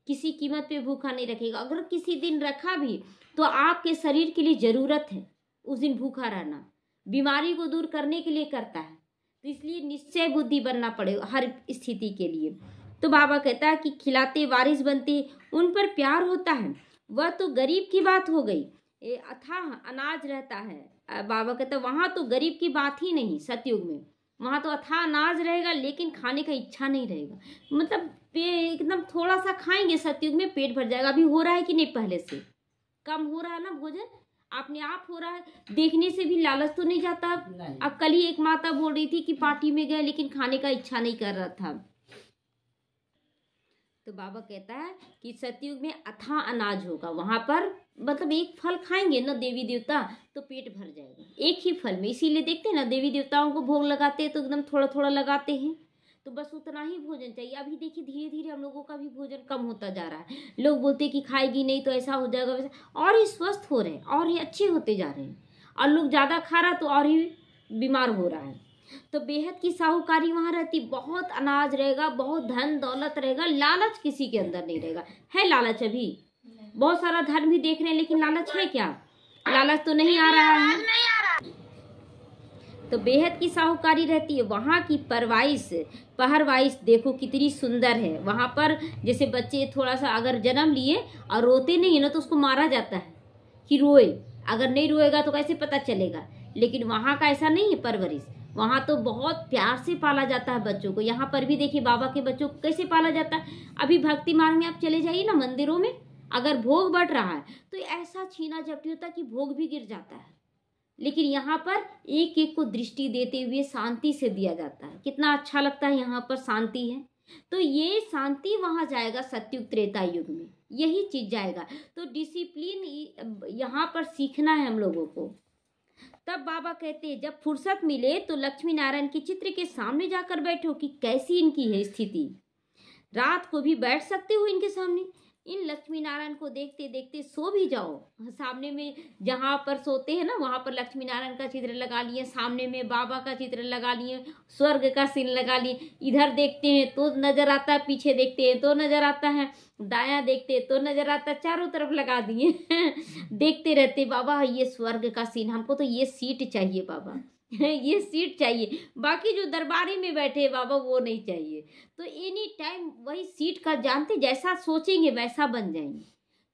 किसी कीमत पे भूखा नहीं रखेगा। अगर किसी दिन रखा भी तो आपके शरीर के लिए जरूरत है उस दिन भूखा रहना, बीमारी को दूर करने के लिए करता है। तो इसलिए निश्चय बुद्धि बनना पड़ेगा हर स्थिति के लिए। तो बाबा कहता है कि खिलाते वारिस बनते उन पर प्यार होता है। वह तो गरीब की बात हो गई, अथाह अनाज रहता है। बाबा कहता है वहाँ तो गरीब की बात ही नहीं, सतयुग में वहाँ तो अथाह अनाज रहेगा लेकिन खाने का इच्छा नहीं रहेगा। मतलब एकदम थोड़ा सा खाएंगे, सतयुग में पेट भर जाएगा। अभी हो रहा है कि नहीं? पहले से कम हो रहा है ना भोजन, अपने आप हो रहा है। देखने से भी लालच तो नहीं जाता। अब कल ही एक माता बोल रही थी कि पार्टी में गए लेकिन खाने का इच्छा नहीं कर रहा था। तो बाबा कहता है कि सतयुग में अथाह अनाज होगा, वहां पर मतलब एक फल खाएंगे ना देवी देवता तो पेट भर जाएगा, एक ही फल में। इसीलिए देखते हैं ना देवी देवताओं को भोग लगाते हैं तो एकदम थोड़ा थोड़ा लगाते हैं, तो बस उतना ही भोजन चाहिए। अभी देखिए धीरे धीरे हम लोगों का भी भोजन कम होता जा रहा है। लोग बोलते हैं कि खाएगी नहीं तो ऐसा हो जाएगा वैसा, और ही स्वस्थ हो रहे हैं और ही अच्छे होते जा रहे हैं। और लोग ज़्यादा खा रहा तो और ही बीमार हो रहा है। तो बेहद की साहूकारी वहाँ रहती, बहुत अनाज रहेगा, बहुत धन दौलत रहेगा, लालच किसी के अंदर नहीं रहेगा। है लालच? अभी बहुत सारा धन भी देख रहे हैं लेकिन लालच है क्या? लालच तो नहीं आ रहा है। तो बेहद की साहूकारी रहती है। वहाँ की पहरवाइश देखो कितनी सुंदर है। वहाँ पर जैसे बच्चे थोड़ा सा अगर जन्म लिए और रोते नहीं है ना तो उसको मारा जाता है कि रोए, अगर नहीं रोएगा तो कैसे पता चलेगा। लेकिन वहाँ का ऐसा नहीं है परवरिश, वहाँ तो बहुत प्यार से पाला जाता है बच्चों को। यहाँ पर भी देखिए बाबा के बच्चों को कैसे पाला जाता है। अभी भक्ति मार्ग में आप चले जाइए ना मंदिरों में, अगर भोग बढ़ रहा है तो ऐसा छीना झपटी होता है कि भोग भी गिर जाता है। लेकिन यहाँ पर एक एक को दृष्टि देते हुए शांति से दिया जाता है। कितना अच्छा लगता है, यहाँ पर शांति है। तो ये शांति वहाँ जाएगा सतयुग त्रेता युग में, यही चीज जाएगा। तो डिसिप्लिन यहाँ पर सीखना है हम लोगों को। तब बाबा कहते हैं जब फुर्सत मिले तो लक्ष्मी नारायण के चित्र के सामने जाकर बैठो कि कैसी इनकी है स्थिति। रात को भी बैठ सकते हो इनके सामने। इन लक्ष्मी नारायण को देखते देखते सो भी जाओ। सामने में जहाँ पर सोते हैं ना वहाँ पर लक्ष्मी नारायण का चित्र लगा लिए, सामने में बाबा का चित्र लगा लिए, स्वर्ग का सीन लगा लिए। इधर देखते हैं तो नजर आता है, पीछे देखते हैं तो नजर आता है, दायां देखते हैं तो नजर आता है, चारों तरफ लगा दिए देखते रहते बाबा ये स्वर्ग का सीन, हमको तो ये सीट चाहिए बाबा ये सीट चाहिए, बाकी जो दरबारी में बैठे बाबा वो नहीं चाहिए। तो एनी टाइम वही सीट का जानते, जैसा सोचेंगे वैसा बन जाएंगे।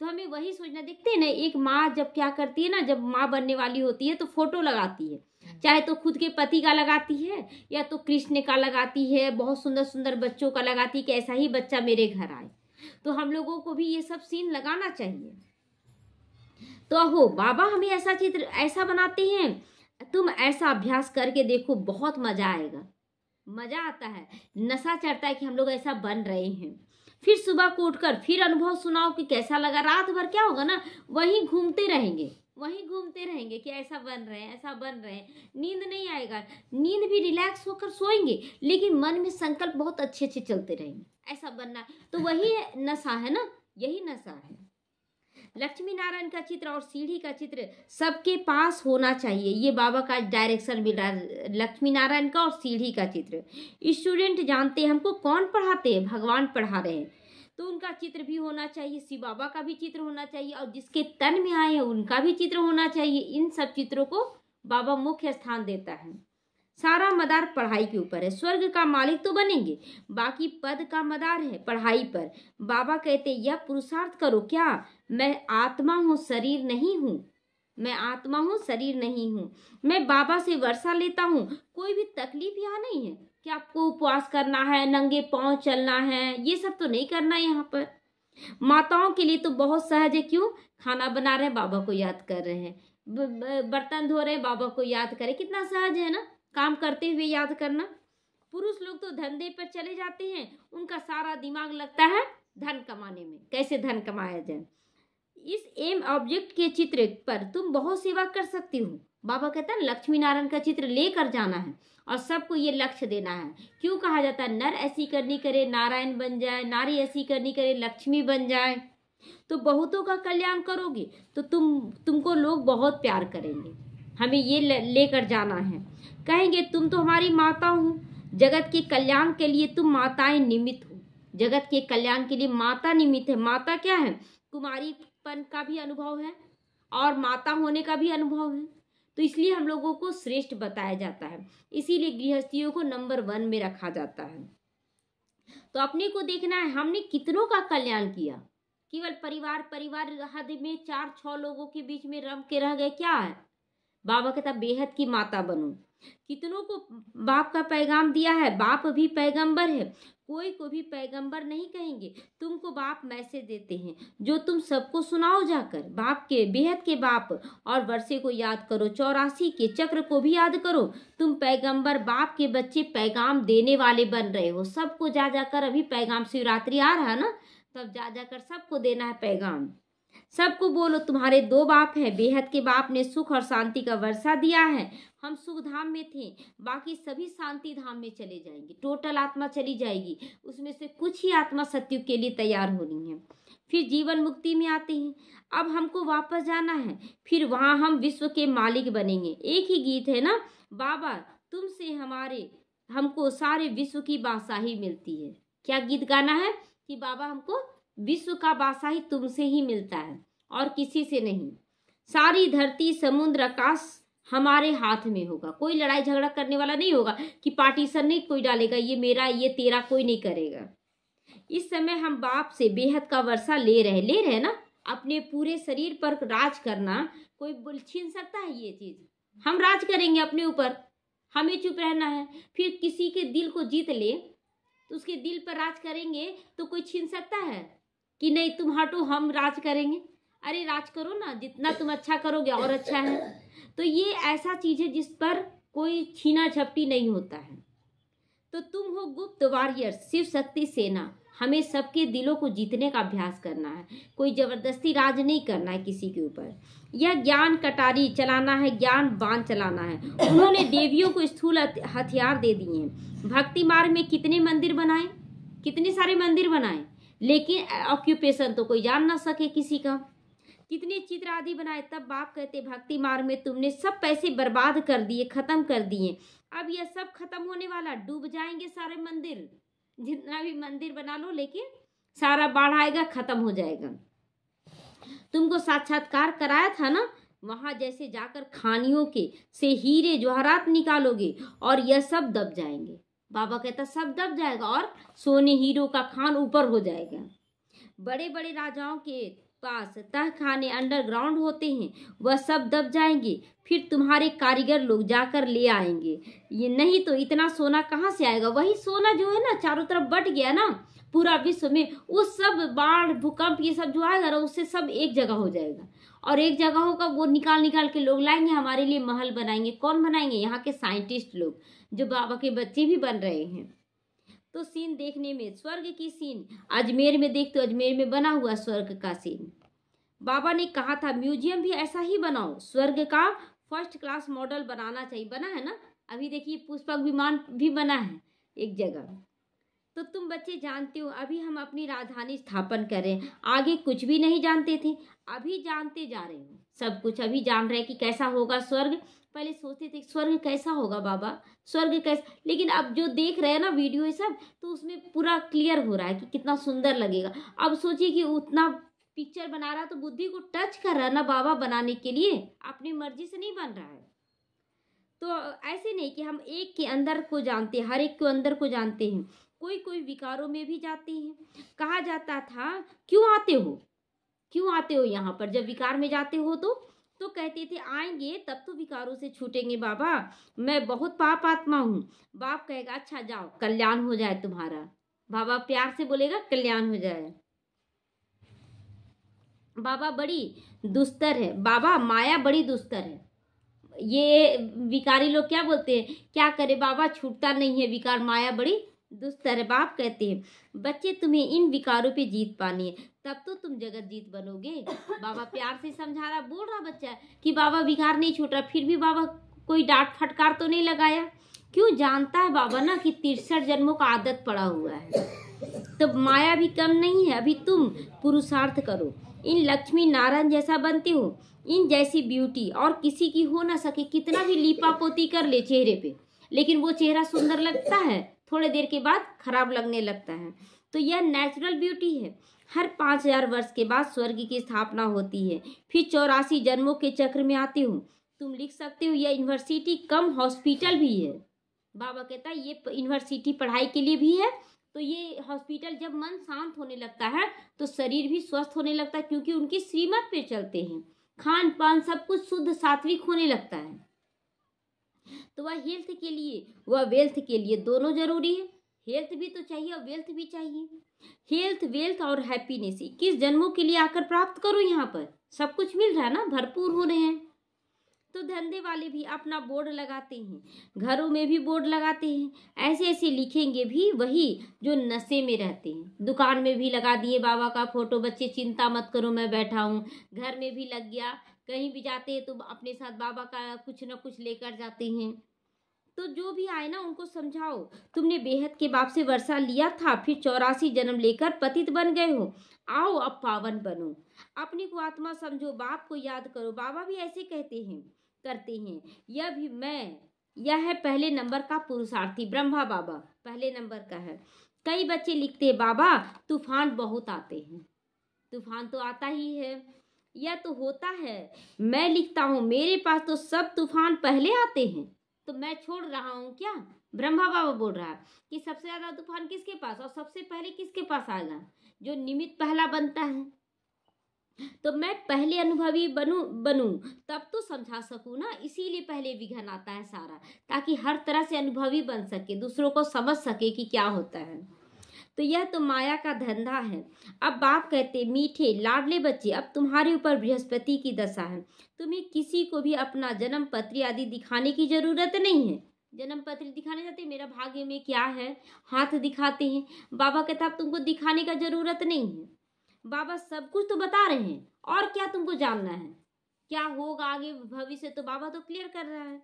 तो हमें वही सोचना। देखते हैं ना एक माँ जब क्या करती है ना, जब माँ बनने वाली होती है तो फोटो लगाती है, चाहे तो खुद के पति का लगाती है या तो कृष्ण का लगाती है, बहुत सुंदर सुंदर बच्चों का लगाती है कि ऐसा ही बच्चा मेरे घर आए। तो हम लोगों को भी ये सब सीन लगाना चाहिए। तो अहो बाबा हमें ऐसा चित्र ऐसा बनाते हैं, तुम ऐसा अभ्यास करके देखो, बहुत मजा आएगा। मजा आता है, नशा चढ़ता है कि हम लोग ऐसा बन रहे हैं। फिर सुबह को उठकर फिर अनुभव सुनाओ कि कैसा लगा। रात भर क्या होगा ना, वहीं घूमते रहेंगे कि ऐसा बन रहे हैं, ऐसा बन रहे हैं। नींद नहीं आएगा, नींद भी रिलैक्स होकर सोएंगे लेकिन मन में संकल्प बहुत अच्छे अच्छे चलते रहेंगे, ऐसा बनना है। तो वही नशा है ना, यही नशा है। लक्ष्मी नारायण का चित्र और सीढ़ी का चित्र सबके पास होना चाहिए, ये बाबा का डायरेक्शन मिल रहा है। लक्ष्मी नारायण का और सीढ़ी का चित्र स्टूडेंट जानते हैं हमको कौन पढ़ाते हैं, भगवान पढ़ा रहे हैं, तो उनका चित्र भी होना चाहिए, शिव बाबा का भी चित्र होना चाहिए और जिसके तन में आए हैं उनका भी चित्र होना चाहिए। इन सब चित्रों को बाबा मुख्य स्थान देता है। सारा मदार पढ़ाई के ऊपर है। स्वर्ग का मालिक तो बनेंगे, बाकी पद का मदार है पढ़ाई पर। बाबा कहते यह पुरुषार्थ करो, क्या मैं आत्मा हूँ शरीर नहीं हूँ, मैं आत्मा हूँ शरीर नहीं हूँ। मैं बाबा से वर्षा लेता हूँ, कोई भी तकलीफ यहाँ नहीं है कि आपको उपवास करना है, नंगे पांव चलना है, ये सब तो नहीं करना है यहाँ पर। माताओं के लिए तो बहुत सहज है, क्यों खाना बना रहे हैं बाबा को याद कर रहे हैं, बर्तन धो रहे हैं बाबा को याद करें, कितना सहज है ना काम करते हुए याद करना। पुरुष लोग तो धंधे पर चले जाते हैं, उनका सारा दिमाग लगता है धन कमाने में, कैसे धन कमाया जाए। इस एम ऑब्जेक्ट के चित्र पर तुम बहुत सेवा कर सकती हो। बाबा कहता है लक्ष्मी नारायण का चित्र लेकर जाना है और सबको ये लक्ष्य देना है। क्यों कहा जाता है नर ऐसी करनी करे नारायण बन जाए, नारी ऐसी करनी करे लक्ष्मी बन जाए। तो बहुतों का कल्याण करोगे तो तुमको लोग बहुत प्यार करेंगे। हमें ये लेकर जाना है। कहेंगे तुम तो हमारी माता हो, जगत के कल्याण के लिए तुम माताएं निमित्त हो। जगत के कल्याण के लिए माता निमित्त है। माता क्या है? कुमारीपन का भी अनुभव है और माता होने का भी अनुभव है। तो इसलिए हम लोगों को श्रेष्ठ बताया जाता है, इसीलिए गृहस्थियों को नंबर 1 में रखा जाता है। तो अपने को देखना है हमने कितनों का कल्याण किया। केवल परिवार हद में 4-6 लोगों के बीच में रम के रह गए, क्या है? बाबा कहता बेहद की माता बनो। कितनों को बाप का पैगाम दिया है। बाप भी पैगंबर है, कोई को भी पैगंबर नहीं कहेंगे। तुमको बाप मैसेज देते हैं जो तुम सबको सुनाओ जाकर। बाप के, बेहद के बाप और वर्षे को याद करो, 84 के चक्र को भी याद करो। तुम पैगंबर, बाप के बच्चे पैगाम देने वाले बन रहे हो। सबको जा जाकर, अभी पैगाम शिवरात्रि आ रहा है ना, तब जा जाकर सबको देना है पैगाम। सबको बोलो तुम्हारे 2 बाप हैं। बेहद के बाप ने सुख और शांति का वर्षा दिया है। हम सुख धाम में थे, बाकी सभी शांति धाम में चले जाएंगे। टोटल आत्मा चली जाएगी, उसमें से कुछ ही आत्मा सत्युग के लिए तैयार होनी है। फिर जीवन मुक्ति में आते हैं। अब हमको वापस जाना है, फिर वहाँ हम विश्व के मालिक बनेंगे। एक ही गीत है ना, बाबा तुमसे हमको सारे विश्व की बादशाही मिलती है। क्या गीत गाना है? कि बाबा हमको विश्व का बादशाही तुमसे ही मिलता है और किसी से नहीं। सारी धरती, समुद्र, आकाश हमारे हाथ में होगा। कोई लड़ाई झगड़ा करने वाला नहीं होगा कि पार्टीशन नहीं कोई डालेगा, ये मेरा ये तेरा, कोई नहीं करेगा। इस समय हम बाप से बेहद का वर्षा ले रहे ना। अपने पूरे शरीर पर राज करना कोई छीन सकता है? ये चीज हम राज करेंगे अपने ऊपर, हमें चुप रहना है। फिर किसी के दिल को जीत ले तो उसके दिल पर राज करेंगे तो कोई छीन सकता है कि नहीं तुम हटो हम राज करेंगे? अरे राज करो ना, जितना तुम अच्छा करोगे और अच्छा है। तो ये ऐसा चीज है जिस पर कोई छीना झपटी नहीं होता है। तो तुम हो गुप्त वॉरियर, शिव शक्ति सेना। हमें सबके दिलों को जीतने का अभ्यास करना है, कोई जबरदस्ती राज नहीं करना है किसी के ऊपर। यह ज्ञान कटारी चलाना है, ज्ञान बाण चलाना है। उन्होंने देवियों को स्थूल हथियार दे दिए हैं। भक्ति मार्ग में कितने मंदिर बनाए, कितने सारे मंदिर बनाए, लेकिन ऑक्यूपेशन तो कोई जान ना सके किसी का। कितने चित्र आदि बनाए। तब बाप कहते भक्ति मार्ग में तुमने सब पैसे बर्बाद कर दिए, खत्म कर दिए। अब यह सब खत्म होने वाला, डूब जाएंगे सारे मंदिर। जितना भी मंदिर बना लो, लेकिन सारा बाढ़ आएगा, खत्म हो जाएगा। तुमको साक्षात्कार कराया था ना, वहां जैसे जाकर खानियों के से हीरे जवाहरात निकालोगे और यह सब दब जाएंगे। बाबा कहता सब दब जाएगा और सोने हीरो का खान ऊपर हो जाएगा। बड़े बड़े राजाओं के पास तहखाने अंडरग्राउंड होते हैं, वह सब दब जाएंगे। फिर तुम्हारे कारीगर लोग जाकर ले आएंगे। ये नहीं तो इतना सोना कहाँ से आएगा? वही सोना जो है ना चारों तरफ बट गया ना पूरा विश्व में, वो सब बाढ़ भूकंप ये सब जो आएगा ना, उससे सब एक जगह हो जाएगा। और एक जगह होगा, वो निकाल के लोग लाएंगे, हमारे लिए महल बनाएंगे। कौन बनाएंगे? यहाँ के साइंटिस्ट लोग, जो बाबा के बच्चे भी बन रहे हैं। तो सीन देखने में स्वर्ग की सीन अजमेर में देख, तो अजमेर में बना हुआ स्वर्ग का सीन। बाबा ने कहा था म्यूजियम भी ऐसा ही बनाओ, स्वर्ग का फर्स्ट क्लास मॉडल बनाना चाहिए। बना है ना, अभी देखिए पुष्पक विमान भी बना है एक जगह। तो तुम बच्चे जानते हो, अभी हम अपनी राजधानी स्थापन करें। आगे कुछ भी नहीं जानते थे, अभी जानते जा रहे हो सब कुछ। अभी जान रहे हैं कि कैसा होगा स्वर्ग। पहले सोचते थे स्वर्ग कैसा होगा बाबा, स्वर्ग कैसा, लेकिन अब जो देख रहे हैं ना वीडियो ये सब, तो उसमें पूरा क्लियर हो रहा है कि कितना सुंदर लगेगा। अब सोचिए कि उतना पिक्चर बना रहा तो बुद्धि को टच कर रहा है ना बाबा बनाने के लिए, अपनी मर्जी से नहीं बन रहा है। तो ऐसे नहीं कि हम एक के अंदर को जानते हैं, हर एक के अंदर को जानते हैं। कोई कोई विकारों में भी जाते हैं। कहा जाता था क्यों आते हो यहाँ पर? जब विकार में जाते हो तो कहते थे आएंगे तब तो विकारों से छूटेंगे बाबा, मैं बहुत पाप आत्मा हूँ। बाप कहेगा अच्छा जाओ कल्याण हो जाए तुम्हारा। बाबा प्यार से बोलेगा कल्याण हो जाए। बाबा बड़ी दुस्तर है, बाबा माया बड़ी दुस्तर है। ये विकारी लोग क्या बोलते हैं, क्या करे बाबा छूटता नहीं है विकार, माया बड़ी दुस्तर है। बाप कहते हैं बच्चे तुम्हें इन विकारों पे जीत पानी है, तब तो तुम जगत जीत बनोगे। बाबा प्यार से समझा रहा, बोल रहा बच्चा कि बाबा विकार नहीं छूट रहा, फिर भी बाबा कोई डांट फटकार तो नहीं लगाया। क्यों? जानता है बाबा ना कि 63 जन्मों का आदत पड़ा हुआ है, तो माया भी कम नहीं है। अभी तुम पुरुषार्थ करो, इन लक्ष्मी नारायण जैसा बनते हो। इन जैसी ब्यूटी और किसी की हो ना सके, कितना भी लीपा पोती कर ले चेहरे पे, लेकिन वो चेहरा सुंदर लगता है, थोड़े देर के बाद खराब लगने लगता है। तो यह नेचुरल ब्यूटी है। हर 5000 वर्ष के बाद स्वर्ग की स्थापना होती है, फिर 84 जन्मों के चक्र में आते हो। तुम लिख सकते हो यह यूनिवर्सिटी कम हॉस्पिटल भी है। बाबा कहता है ये यूनिवर्सिटी पढ़ाई के लिए भी है, तो ये हॉस्पिटल जब मन शांत होने लगता है तो शरीर भी स्वस्थ होने लगता है, क्योंकि उनकी श्रीमत पे चलते हैं, खान पान सब कुछ शुद्ध सात्विक होने लगता है। तो वह हेल्थ के लिए, वह वेल्थ के लिए दोनों जरूरी है। हेल्थ भी तो चाहिए और वेल्थ भी चाहिए। हेल्थ, वेल्थ और हैप्पीनेस 21 जन्मों के लिए आकर प्राप्त करो। यहाँ पर सब कुछ मिल रहा है ना, भरपूर हो रहे हैं। तो धंधे वाले भी अपना बोर्ड लगाते हैं, घरों में भी बोर्ड लगाते हैं, ऐसे ऐसे लिखेंगे भी वही जो नशे में रहते हैं। दुकान में भी लगा दिए बाबा का फोटो, बच्चे चिंता मत करो मैं बैठा हूँ। घर में भी लग गया, कहीं भी जाते हैं तो अपने साथ बाबा का कुछ न कुछ लेकर जाते हैं। तो जो भी आए ना उनको समझाओ, तुमने बेहद के बाप से वर्षा लिया था, फिर 84 जन्म लेकर पतित बन गए हो। आओ अब पावन बनो, अपने को आत्मा समझो, बाप को याद करो। बाबा भी ऐसे कहते हैं, करते हैं। यह है पहले नंबर का पुरुषार्थी। ब्रह्मा बाबा पहले नंबर का है। कई बच्चे लिखते हैं बाबा तूफान बहुत आते हैं। तूफान तो आता ही है, यह तो होता है। मैं लिखता हूँ मेरे पास तो सब तूफान पहले आते हैं, तो मैं छोड़ रहा हूँ क्या? ब्रह्मा बाबा बोल रहा है कि सबसे ज्यादा तूफान किसके पास और सबसे पहले किसके पास आएगा? जो निमित्त पहला बनता है। तो मैं पहले अनुभवी बनूं तब तो समझा सकूं ना, इसीलिए पहले विघ्न आता है सारा, ताकि हर तरह से अनुभवी बन सके, दूसरों को समझ सके कि क्या होता है। तो यह तो माया का धंधा है। अब बाप कहते मीठे लाडले बच्चे, अब तुम्हारे ऊपर बृहस्पति की दशा है। तुम्हें किसी को भी अपना जन्म पत्री आदि दिखाने की जरूरत नहीं है। जन्म पत्र दिखाने जाते मेरा भाग्य में क्या है, हाथ दिखाते हैं। बाबा कहता अब तुमको दिखाने का जरूरत नहीं है। बाबा सब कुछ तो बता रहे हैं, और क्या तुमको जानना है, क्या होगा आगे भविष्य तो बाबा तो क्लियर कर रहा है।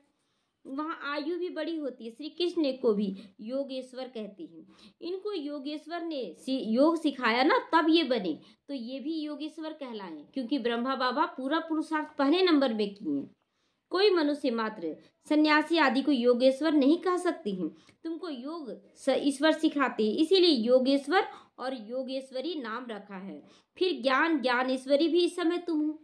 वहाँ आयु भी बड़ी होती है। श्री कृष्ण को भी योगेश्वर कहते हैं। इनको योगेश्वर ने योग सिखाया ना, तब ये बने, तो ये भी योगेश्वर कहलाए, क्योंकि ब्रह्मा बाबा पूरा पुरुषार्थ पहले नंबर में किए। कोई मनुष्य मात्र सन्यासी आदि को योगेश्वर नहीं कह सकते हैं। तुमको योग ईश्वर सिखाते हैं, इसीलिए योगेश्वर और योगेश्वरी नाम रखा है। फिर ज्ञान ज्ञानेश्वरी भी इस समय तुम हो।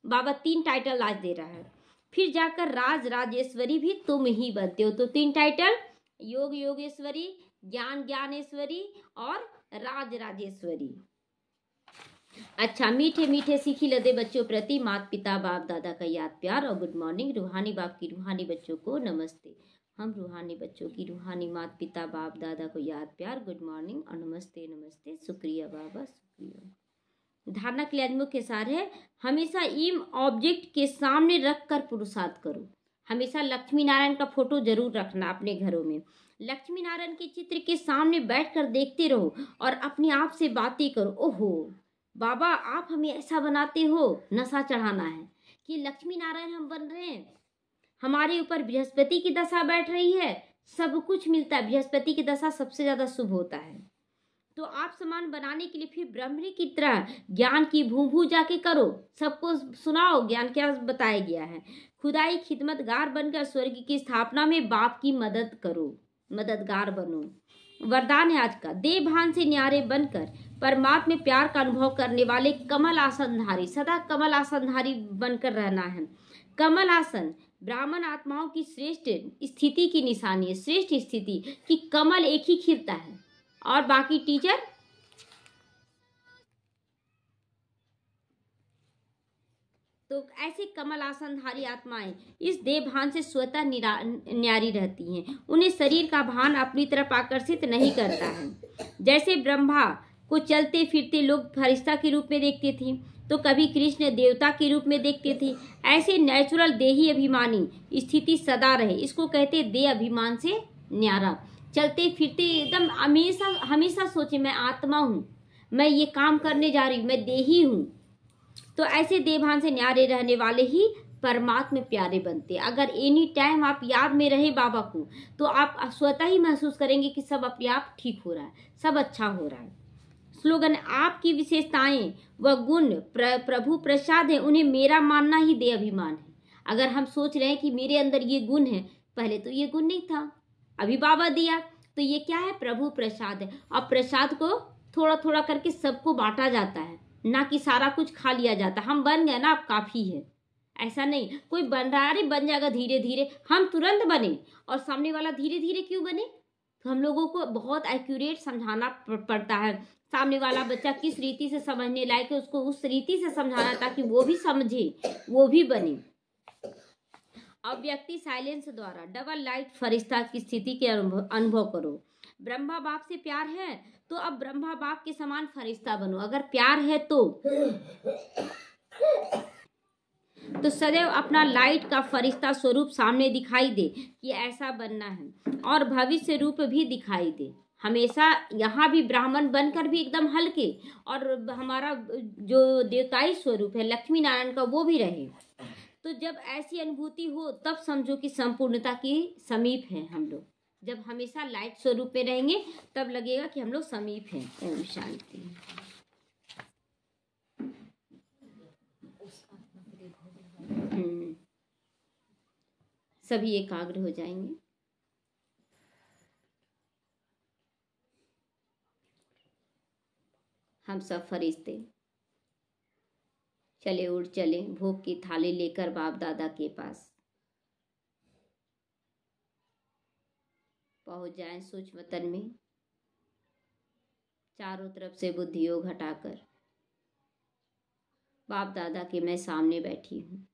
बाबा 3 टाइटल आज दे रहा है। फिर जाकर राज राजेश्वरी भी तुम ही बनते हो। तो 3 टाइटल, योग योगेश्वरी, ज्ञान ज्ञानेश्वरी और राज राजेश्वरी। अच्छा, मीठे मीठे सीखी लदे बच्चों प्रति माता पिता बाप दादा का याद प्यार और गुड मॉर्निंग। रूहानी बाप की रूहानी बच्चों को नमस्ते। हम रूहानी बच्चों की रूहानी माता पिता बाप दादा को याद प्यार, गुड मॉर्निंग और नमस्ते नमस्ते। शुक्रिया बाबा, शुक्रिया। धारणा के लिए आज मुख्य सार है, हमेशा इम ऑब्जेक्ट के सामने रख कर पुरुषार्थ करो। हमेशा लक्ष्मी नारायण का फोटो जरूर रखना अपने घरों में। लक्ष्मी नारायण के चित्र के सामने बैठकर देखते रहो और अपने आप से बातें करो। ओहो बाबा आप हमें ऐसा बनाते हो, नशा चढ़ाना है कि लक्ष्मी नारायण हम बन रहे हैं। हमारे ऊपर बृहस्पति की दशा बैठ रही है, सब कुछ मिलता है। बृहस्पति की दशा सबसे ज्यादा शुभ होता है। तो आप समान बनाने के लिए फिर ब्रह्मणी की तरह ज्ञान की भू जाके करो, सबको सुनाओ ज्ञान क्या बताया गया है। खुदाई खिदमतगार बनकर स्वर्ग की स्थापना में बाप की मदद करो, मददगार बनो। वरदान है आज का, देह भान से न्यारे बनकर परमात्मा में प्यार का अनुभव करने वाले कमल आसनधारी, सदा कमल आसनधारी बनकर रहना है। कमल आसन ब्राह्मण आत्माओं की श्रेष्ठ स्थिति की निशानी है। श्रेष्ठ स्थिति कि कमल एक ही खिलता है और बाकी टीचर तो ऐसे कमल आसनधारी आत्माएं इस देह भान से स्वतः न्यारी रहती हैं। उन्हें शरीर का भान अपनी तरफ आकर्षित नहीं करता है। जैसे ब्रह्मा को चलते फिरते लोग फरिश्ता के रूप में देखते थे, तो कभी कृष्ण देवता के रूप में देखते थे। ऐसे नेचुरल देही अभिमानी स्थिति सदा रहे, इसको कहते देह अभिमान से न्यारा। चलते फिरते एकदम हमेशा सोचे मैं आत्मा हूँ, मैं ये काम करने जा रही हूँ, मैं देही हूँ। तो ऐसे देवभान से न्यारे रहने वाले ही परमात्मा में प्यारे बनते। अगर एनी टाइम आप याद में रहे बाबा को, तो आप स्वतः ही महसूस करेंगे कि सब अपने आप ठीक हो रहा है, सब अच्छा हो रहा है। स्लोगन है, आपकी विशेषताएं व गुण प्रभु प्रसाद है, उन्हें मेरा मानना ही दे अभिमान है। अगर हम सोच रहे हैं कि मेरे अंदर ये गुण है, पहले तो ये गुण नहीं था, अभी बाबा दिया, तो ये क्या है? प्रभु प्रसाद है। अब प्रसाद को थोड़ा थोड़ा करके सबको बांटा जाता है, ना कि सारा कुछ खा लिया जाता। हम बन गए ना, अब काफी है, ऐसा नहीं। कोई बन रहा है, अरे बन जाएगा धीरे धीरे, हम तुरंत बने और सामने वाला धीरे धीरे क्यों बने? तो हम लोगों को बहुत एक्यूरेट समझाना पड़ता है। सामने वाला बच्चा किस रीति से समझने लायक है, उसको उस रीति से समझाना ताकि वो भी समझे, वो भी बने। अब व्यक्ति साइलेंस द्वारा डबल लाइट फरिश्ता की स्थिति के अनुभव करो। ब्रह्मा बाप से प्यार है तो अब ब्रह्मा बाप के समान फरिश्ता बनो। अगर प्यार है तो सदैव अपना लाइट का फरिश्ता स्वरूप सामने दिखाई दे कि ऐसा बनना है, और भविष्य रूप भी दिखाई दे। हमेशा यहाँ भी ब्राह्मण बनकर भी एकदम हल्के, और हमारा जो देवताई स्वरूप है लक्ष्मी नारायण का, वो भी रहे। तो जब ऐसी अनुभूति हो तब समझो कि संपूर्णता की समीप है हम लोग। जब हमेशा लाइट स्वरूप में रहेंगे तब लगेगा कि हम लोग समीप हैं। ओम शांति। सभी एकाग्र हो जाएंगे। हम सब फरिश्ते चले उड़ चले भोग की थाली लेकर बाप दादा के पास पहुंच जाएं। सूक्ष्म तन में चारों तरफ से बुद्धि योग हटाकर बाप दादा के मैं सामने बैठी हूँ।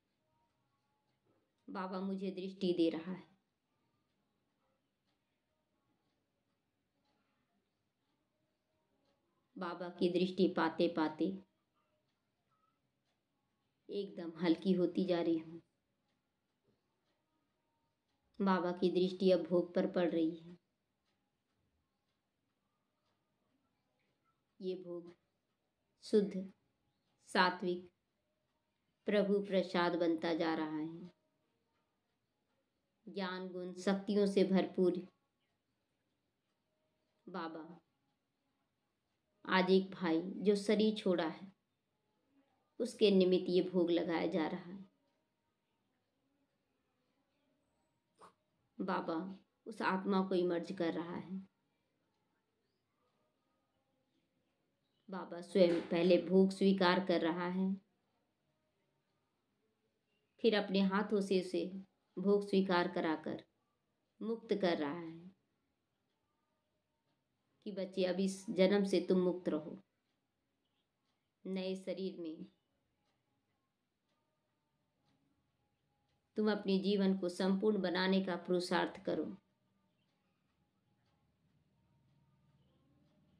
बाबा मुझे दृष्टि दे रहा है। बाबा की दृष्टि पाते पाते एकदम हल्की होती जा रही हूँ। बाबा की दृष्टि अब भोग पर पड़ रही है। ये भोग शुद्ध सात्विक प्रभु प्रसाद बनता जा रहा है। ज्ञान गुण शक्तियों से भरपूर बाबा आज एक भाई जो शरीर छोड़ा है उसके निमित्त ये भोग लगाया जा रहा है। बाबा उस आत्मा को इमर्ज कर रहा है। बाबा स्वयं पहले भोग स्वीकार कर रहा है, फिर अपने हाथों से उसे भोग स्वीकार कराकर मुक्त कर रहा है कि बच्चे अब इस जन्म से तुम मुक्त रहो। नए शरीर में तुम अपने जीवन को संपूर्ण बनाने का पुरुषार्थ करो।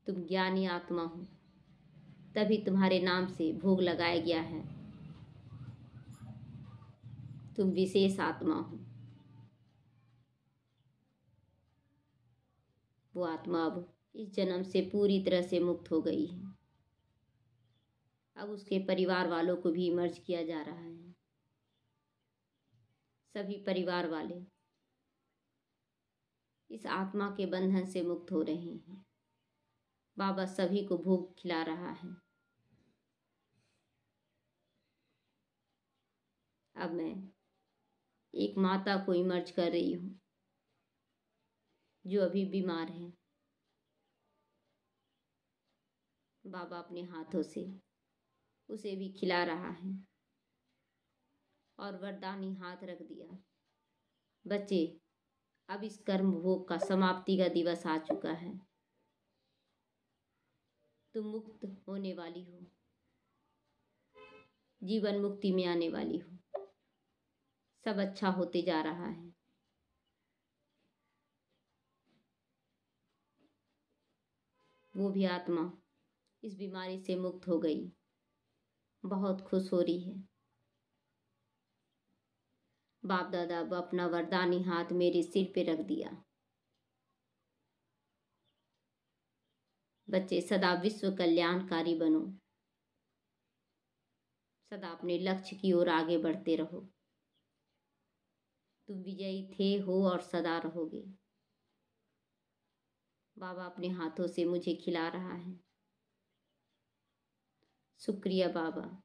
तुम ज्ञानी आत्मा हो, तभी तुम्हारे नाम से भोग लगाया गया है। तुम विशेष आत्मा हो। वो आत्मा अब इस जन्म से पूरी तरह से मुक्त हो गई है। अब उसके परिवार वालों को भी इमर्ज किया जा रहा है। सभी परिवार वाले इस आत्मा के बंधन से मुक्त हो रहे हैं। बाबा सभी को भोग खिला रहा है। अब मैं एक माता को इमर्ज कर रही हूँ जो अभी बीमार है। बाबा अपने हाथों से उसे भी खिला रहा है और वरदानी हाथ रख दिया। बच्चे अब इस कर्म भोग का समाप्ति का दिवस आ चुका है। तुम मुक्त होने वाली हो, जीवन मुक्ति में आने वाली हो। सब अच्छा होते जा रहा है। वो भी आत्मा इस बीमारी से मुक्त हो गई, बहुत खुश हो रही है। बाप दादा अब अपना वरदानी हाथ मेरे सिर पे रख दिया। बच्चे सदा विश्व कल्याणकारी बनो, सदा अपने लक्ष्य की ओर आगे बढ़ते रहो। तुम विजयी थे, हो और सदा रहोगे। बाबा अपने हाथों से मुझे खिला रहा है। शुक्रिया बाबा।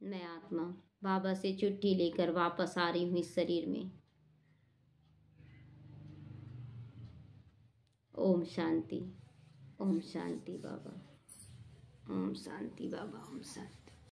मैं आत्मा बाबा से चिट्ठी लेकर वापस आ रही हूँ इस शरीर में। ओम शांति। ओम शांति बाबा। ओम शांति बाबा। ओम शांति।